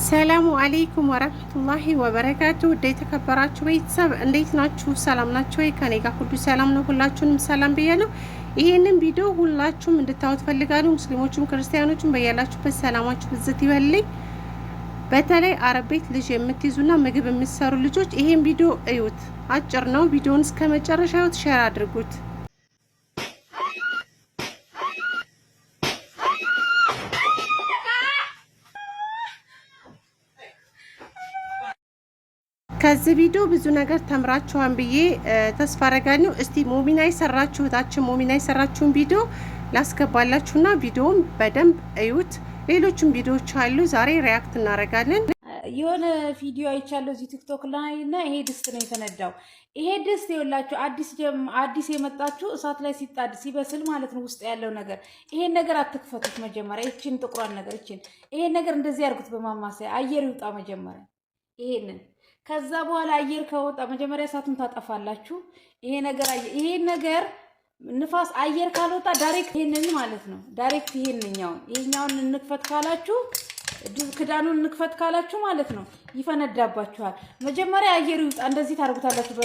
ሰላሙ አለይኩም ወራህመቱላሂ ወበረካቱ። ወደ የተከበራችሁ ቤተሰብ እንዴት ናችሁ? ሰላም ናችሁ ወይ? ከኔ ጋር ሁሉ ሰላም ነው። ሁላችሁንም ሰላም ብያለሁ። ይሄንን ቪዲዮ ሁላችሁም እንድታዩት ፈልጋለሁ። ሙስሊሞችም ክርስቲያኖችም በያላችሁበት ሰላማችሁ ብዝት ይበልኝ። በተለይ አረብ ቤት ልጅ የምትይዙና ምግብ የምትሰሩ ልጆች ይሄን ቪዲዮ እዩት። አጭር ነው። ቪዲዮውን እስከ መጨረሻው ሼር አድርጉት። ከዚህ ቪዲዮ ብዙ ነገር ተምራችኋን ብዬ ተስፋ አደርጋለሁ። እስቲ ሙሚና የሰራችሁን ቪዲዮ ላስገባላችሁና ቪዲዮውን በደንብ እዩት። ሌሎችም ቪዲዮዎች አሉ። ዛሬ ሪያክት እናደርጋለን። የሆነ ቪዲዮ አይቻለሁ እዚህ ቲክቶክ ላይ እና ይሄ ድስት ነው የተነዳው። ይሄ ድስት ይኸውላችሁ አዲስ የመጣችሁ እሳት ላይ ሲጣድ ሲበስል ማለት ነው ውስጥ ያለው ነገር። ይሄን ነገር አትክፈቱት መጀመሪያ። ይችን ጥቁሯን ነገር ይሄን ነገር እንደዚህ አድርጉት በማማሰያ አየር ይውጣ መጀመሪያ ይሄንን። ከዛ በኋላ አየር ከወጣ መጀመሪያ እሳቱን ታጠፋላችሁ። ይሄን ነገር ንፋስ አየር ካልወጣ ዳይሬክት ይሄንን ማለት ነው ዳይሬክት ይሄኛውን እንክፈት ካላችሁ ክዳኑን እንክፈት ካላችሁ ማለት ነው ይፈነዳባችኋል። መጀመሪያ አየር ይውጣ እንደዚህ ታርጉታላችሁ።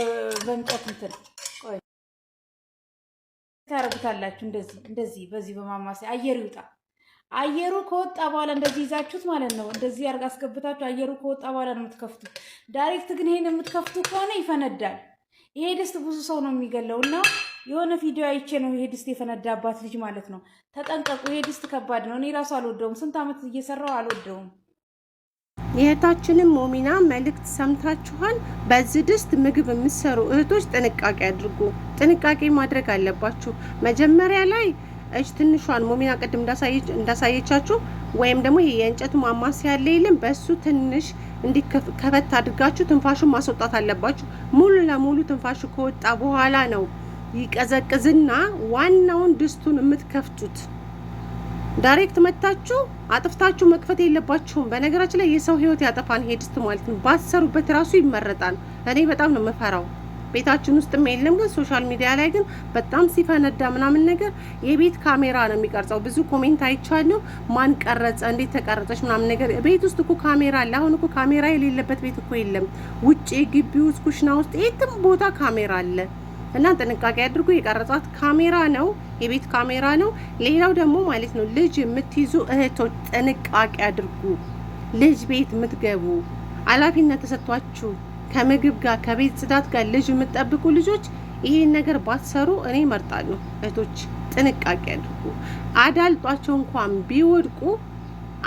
በእንጨት እንትን ቆይ ታርጉታላችሁ። እንደዚህ በዚህ በማማሰያ አየር ይውጣ። አየሩ ከወጣ በኋላ እንደዚህ ይዛችሁት ማለት ነው። እንደዚህ አርጋ አስገብታችሁ አየሩ ከወጣ በኋላ ነው የምትከፍቱት። ዳይሬክት ግን ይሄን የምትከፍቱ ከሆነ ይፈነዳል። ይሄ ድስት ብዙ ሰው ነው የሚገለውና የሆነ ቪዲዮ አይቼ ነው ይሄ ድስት የፈነዳባት ልጅ ማለት ነው። ተጠንቀቁ። ይሄ ድስት ከባድ ነው። እኔ ራሱ አልወደውም። ስንት ዓመት እየሰራው አልወደውም። የእህታችንን ሙሚና መልእክት ሰምታችኋል። በዚህ ድስት ምግብ የምትሰሩ እህቶች ጥንቃቄ አድርጉ። ጥንቃቄ ማድረግ አለባችሁ። መጀመሪያ ላይ ትንሿን ሙሚና ቅድም እንዳሳየቻችሁ ወይም ደግሞ ይሄ የእንጨቱ ማማሰያ ያለ የለም በሱ ትንሽ እንዲከፈት አድርጋችሁ ትንፋሹን ማስወጣት አለባችሁ። ሙሉ ለሙሉ ትንፋሹ ከወጣ በኋላ ነው ይቀዘቅዝና ዋናውን ድስቱን የምትከፍቱት። ዳይሬክት መታችሁ አጥፍታችሁ መክፈት የለባችሁም። በነገራችን ላይ የሰው ህይወት ያጠፋን ይሄ ድስት ማለት ነው። ባሰሩበት ራሱ ይመረጣል። እኔ በጣም ነው የምፈራው። ቤታችን ውስጥም የለም ግን ሶሻል ሚዲያ ላይ ግን በጣም ሲፈነዳ ምናምን ነገር የቤት ካሜራ ነው የሚቀርጸው። ብዙ ኮሜንት አይቻለሁ። ማን ቀረጸ፣ እንዴት ተቀረጸች ምናምን ነገር። ቤት ውስጥ እኮ ካሜራ አለ። አሁን እኮ ካሜራ የሌለበት ቤት እኮ የለም። ውጪ፣ ግቢ ውስጥ፣ ኩሽና ውስጥ የትም ቦታ ካሜራ አለ እና ጥንቃቄ አድርጉ። የቀረጻት ካሜራ ነው፣ የቤት ካሜራ ነው። ሌላው ደግሞ ማለት ነው ልጅ የምትይዙ እህቶች ጥንቃቄ አድርጉ። ልጅ ቤት የምትገቡ ኃላፊነት ተሰጥቷችሁ ከምግብ ጋር ከቤት ጽዳት ጋር ልጅ የምትጠብቁ ልጆች ይሄን ነገር ባትሰሩ እኔ እመርጣለሁ። እህቶች ጥንቃቄ አድርጉ። አዳልጧቸው እንኳን ቢወድቁ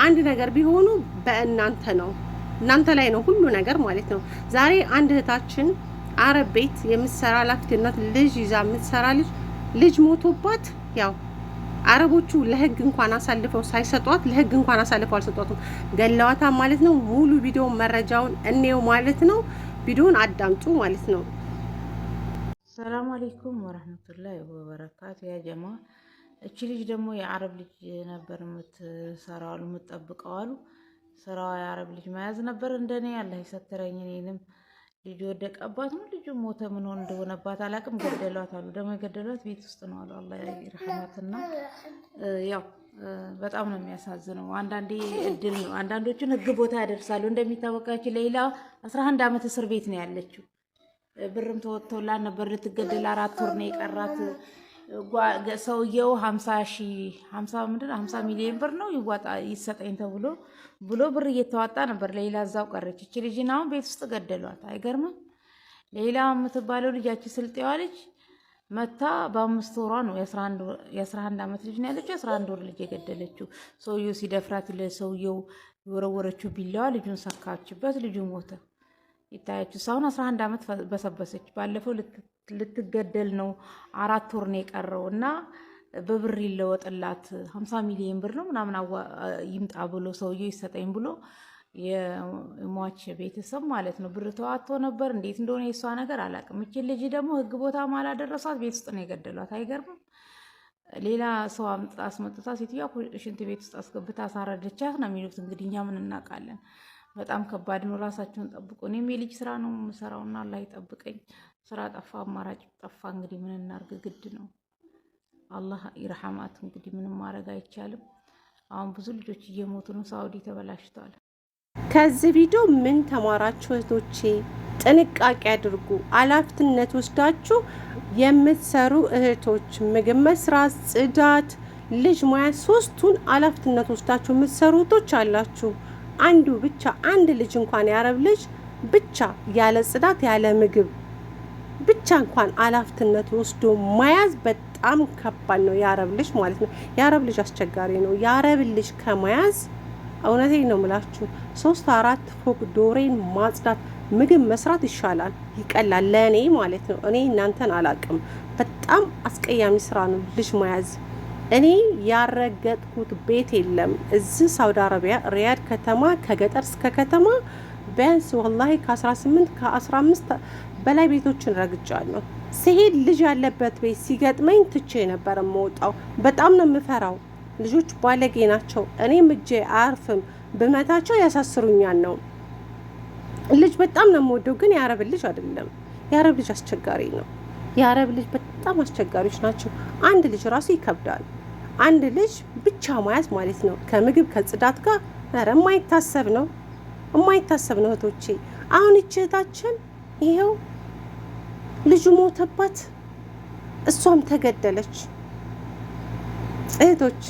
አንድ ነገር ቢሆኑ በእናንተ ነው፣ እናንተ ላይ ነው ሁሉ ነገር ማለት ነው። ዛሬ አንድ እህታችን አረብ ቤት የምትሰራ ላፍትነት ልጅ ይዛ የምትሰራ ልጅ ሞቶባት ያው አረቦቹ ለህግ እንኳን አሳልፈው ሳይሰጧት ለህግ እንኳን አሳልፈው አልሰጧትም፣ ገለዋታ ማለት ነው። ሙሉ ቪዲዮ መረጃውን እኔው ማለት ነው። ቪዲዮውን አዳምጡ ማለት ነው። ሰላም አለይኩም ወራህመቱላሂ ወበረካቱ። ያ ጀማ እቺ ልጅ ደግሞ የአረብ ልጅ ነበር የምትሰራው የምትጠብቀው አሉ። ስራዋ የአረብ ልጅ መያዝ ነበር። እንደኔ አላህ ይሰትረኝ። እኔንም ልጅ ወደቀባት ነው። ልጁ ሞተ ምን ሆነ እንደሆነባት አላቅም። ገደሏት አሉ። ደግሞ የገደሏት ቤት ውስጥ ነው አሉ። አላህ ይርሐማትና ያው በጣም ነው የሚያሳዝነው። አንዳንዴ እድል ነው። አንዳንዶቹን ህግ ቦታ ያደርሳሉ። እንደሚታወቃችሁ ሌላ 11 ዓመት እስር ቤት ነው ያለችው። ብርም ተወጥቶላት ነበር ልትገደል 4 ወር ነው የቀራት። ሰውየው 50 ሚሊዮን ብር ነው ይዋጣ ይሰጠኝ ብሎ ብር እየተዋጣ ነበር። ሌላ እዛው ቀረች። እቺ ልጅና አሁን ቤት ውስጥ ገደሏት። አይገርምም? ሌላ የምትባለው ልጃችን ስልጤዋ ልጅ መታ በ5 ወሯ ነው የ11 ዓመት ልጅ ነው ያለችው። 11 ወር ልጅ የገደለችው ሰውየው ሲደፍራት ለሰውየው የወረወረችው ቢላዋ ልጁን ሰካችበት። ልጁ ሞተ። ይታያችሁ። ሳሁን 11 ዓመት በሰበሰች። ባለፈው ልትገደል ነው 4 ወር ነው የቀረው እና በብር ይለወጥላት 50 ሚሊዮን ብር ነው ምናምን ይምጣ ብሎ ሰውየው ይሰጠኝ ብሎ የሟች ቤተሰብ ማለት ነው ብር ተዋጥቶ ነበር። እንዴት እንደሆነ የሷ ነገር አላውቅም። እቺ ልጅ ደግሞ ህግ ቦታ ማላደረሷት ቤት ውስጥ ነው የገደሏት። አይገርምም? ሌላ ሰው አስመጥታ ሴትዮዋ ሽንት ቤት ውስጥ አስገብታ አሳረደቻት ነው የሚሉት። እንግዲህ እኛ ምን እናውቃለን? በጣም ከባድ ነው። ራሳቸውን ጠብቁ። እኔም የልጅ ስራ ነው የምሰራውና አላህ ይጠብቀኝ። ስራ ጠፋ፣ አማራጭ ጠፋ። እንግዲህ ምን እናርግ? ግድ ነው። አላህ ይርሐማት። እንግዲህ ምንም ማድረግ አይቻልም። አሁን ብዙ ልጆች እየሞቱ ነው። ሳውዲ ተበላሽቷል። ከዚህ ቪዲዮ ምን ተማራችሁ እህቶቼ? ጥንቃቄ አድርጉ። ኃላፊነት ወስዳችሁ የምትሰሩ እህቶች ምግብ መስራት፣ ጽዳት፣ ልጅ ማያ ሶስቱን ኃላፊነት ወስዳችሁ የምትሰሩ እህቶች አላችሁ። አንዱ ብቻ አንድ ልጅ እንኳን የአረብ ልጅ ብቻ ያለ ጽዳት ያለ ምግብ ብቻ እንኳን ኃላፊነት ወስዶ መያዝ በጣም ከባድ ነው። የአረብ ልጅ ማለት ነው። የአረብ ልጅ አስቸጋሪ ነው። የአረብ ልጅ ከመያዝ እውነቴን ነው የምላችሁ 3-4 ፎቅ ዶሬን ማጽዳት ምግብ መስራት ይሻላል፣ ይቀላል ለእኔ ማለት ነው። እኔ እናንተን አላቅም። በጣም አስቀያሚ ስራ ነው ልጅ መያዝ። እኔ ያረገጥኩት ቤት የለም እዚህ ሳውዲ አረቢያ ሪያድ ከተማ ከገጠር እስከ ከተማ ቢያንስ ወላሂ ከ18 ከ15 በላይ ቤቶችን ረግጫለሁ። ሲሄድ ልጅ ያለበት ቤት ሲገጥመኝ ትቼ ነበር የምወጣው። በጣም ነው የምፈራው። ልጆች ባለጌ ናቸው። እኔም እጄ አያርፍም። ብመታቸው ያሳስሩኛል ነው። ልጅ በጣም ነው የምወደው፣ ግን የአረብ ልጅ አይደለም። የአረብ ልጅ አስቸጋሪ ነው። የአረብ ልጅ በጣም አስቸጋሪዎች ናቸው። አንድ ልጅ ራሱ ይከብዳል። አንድ ልጅ ብቻ መያዝ ማለት ነው ከምግብ ከጽዳት ጋር ኧረ የማይታሰብ ነው፣ የማይታሰብ ነው እህቶቼ። አሁን እህታችን ይሄው ልጁ ሞተባት፣ እሷም ተገደለች። እህቶች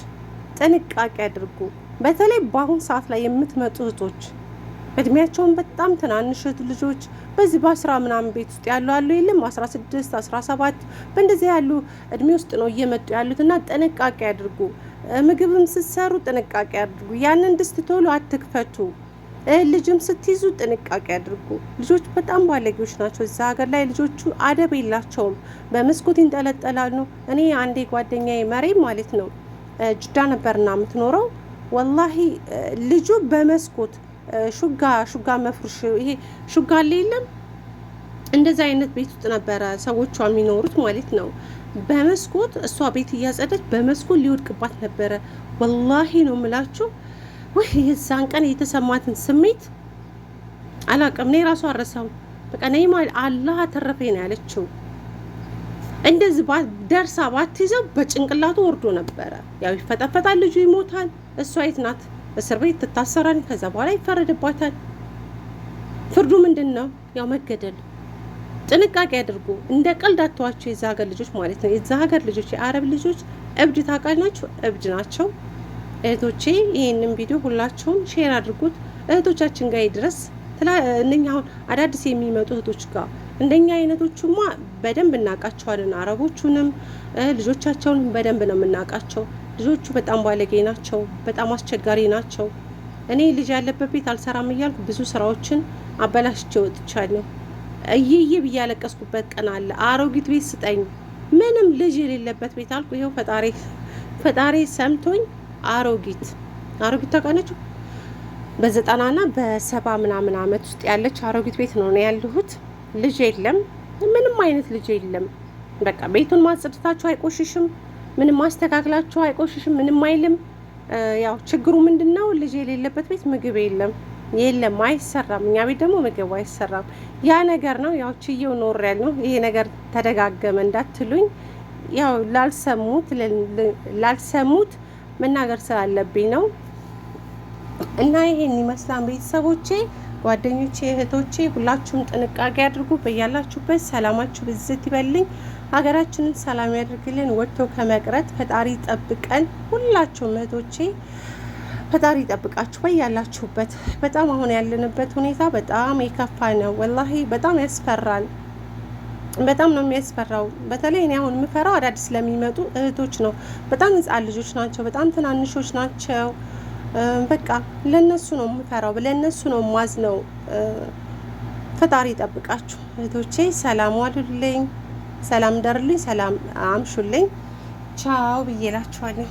ጥንቃቄ አድርጉ። በተለይ በአሁን ሰዓት ላይ የምትመጡ እህቶች እድሜያቸውን በጣም ትናንሽ ልጆች በዚህ በ10 ምናምን ቤት ውስጥ ያሉ አሉ የለም 16 17 በእንደዚህ ያሉ እድሜ ውስጥ ነው እየመጡ ያሉት እና ጥንቃቄ አድርጉ። ምግብም ስትሰሩ ጥንቃቄ አድርጉ። ያንን ድስት ቶሎ አትክፈቱ። ልጅም ስትይዙ ጥንቃቄ አድርጉ። ልጆች በጣም ባለጌዎች ናቸው። እዛ ሀገር ላይ ልጆቹ አደብ የላቸውም። በመስኮት ይንጠለጠላሉ። እኔ አንዴ ጓደኛዬ መሬም ማለት ነው ጅዳ ነበርና የምትኖረው ወላሂ ልጁ በመስኮት ሹጋ መፍሩሽ ይሄ ሹጋ አለ የለም እንደዛ አይነት ቤት ውስጥ ነበረ ሰዎቿ የሚኖሩት ማለት ነው። በመስኮት እሷ ቤት እያጸደች በመስኮት ሊወድቅባት ነበረ። ወላሂ ነው የምላችሁ። ወይ የዛን ቀን የተሰማትን ስሜት አላውቅም። እኔ ራሱ አረሳው። በቃ ነይ ማለት አላህ አተረፈኝ ነው ያለችው። እንደዚህ ደርሳ ባትይዘው በጭንቅላቱ ወርዶ ነበረ። ያው ይፈጠፈጣል፣ ልጁ ይሞታል። እሷ የት ናት? እስር ቤት ትታሰራል። ከዛ በኋላ ይፈረድባታል። ፍርዱ ምንድን ነው? ያው መገደል። ጥንቃቄ አድርጉ። እንደ ቀልድ አትዋቸው የዛ ሀገር ልጆች ማለት ነው። የዛ ሀገር ልጆች የአረብ ልጆች እብድ ታውቃላችሁ፣ እብድ ናቸው። እህቶቼ ይሄንን ቪዲዮ ሁላችሁም ሼር አድርጉት፣ እህቶቻችን ጋር ይድረስ። እነኛ አሁን አዳዲስ የሚመጡ እህቶች ጋር እንደኛ አይነቶቹማ በደንብ እናውቃቸዋለን። አረቦቹንም ልጆቻቸውንም በደንብ ነው የምናውቃቸው። ልጆቹ በጣም ባለጌ ናቸው፣ በጣም አስቸጋሪ ናቸው። እኔ ልጅ ያለበት ቤት አልሰራም እያልኩ ብዙ ስራዎችን አበላሽቼ ወጥቻለሁ። እይይ ብዬ ያለቀስኩበት ቀን አለ። አሮጊት ቤት ስጠኝ፣ ምንም ልጅ የሌለበት ቤት አልኩ። ይኸው ፈጣሪ ሰምቶኝ አሮጊት ታውቃላችሁ፣ በ90ና በ70 ምናምን አመት ውስጥ ያለች አሮጊት ቤት ነው ያለሁት። ልጅ የለም፣ ምንም አይነት ልጅ የለም። በቃ ቤቱን ማጽዳታችሁ አይቆሽሽም፣ ምንም ማስተካከላችሁ አይቆሽሽም፣ ምንም አይልም። ያው ችግሩ ምንድነው? ልጅ የሌለበት ቤት ምግብ የለም፣ አይሰራም። እኛ ቤት ደግሞ ምግብ አይሰራም። ያ ነገር ነው። ያው ችዬው ኖር ያለው ይሄ ነገር ተደጋገመ እንዳትሉኝ፣ ያው ላልሰሙት መናገር ስላለብኝ ነው። እና ይሄን ይመስላል ቤተሰቦቼ፣ ጓደኞቼ፣ እህቶቼ ሁላችሁም ጥንቃቄ አድርጉ። በያላችሁበት ሰላማችሁ ብዝት ይበልኝ። ሀገራችንን ሰላም ያድርግልን። ወጥቶ ከመቅረት ፈጣሪ ጠብቀን። ሁላችሁም እህቶቼ ፈጣሪ ጠብቃችሁ በያላችሁበት። በጣም አሁን ያለንበት ሁኔታ በጣም የከፋ ነው። ወላሂ በጣም ያስፈራል። በጣም ነው የሚያስፈራው። በተለይ እኔ አሁን የምፈራው አዳዲስ ለሚመጡ እህቶች ነው። በጣም ህጻን ልጆች ናቸው፣ በጣም ትናንሾች ናቸው። በቃ ለነሱ ነው የምፈራው፣ ለነሱ ነው ማዝነው። ፈጣሪ ጠብቃችሁ እህቶቼ። ሰላም ዋሉልኝ፣ ሰላም ደርልኝ፣ ሰላም አምሹልኝ። ቻው ብዬላችኋለሁ።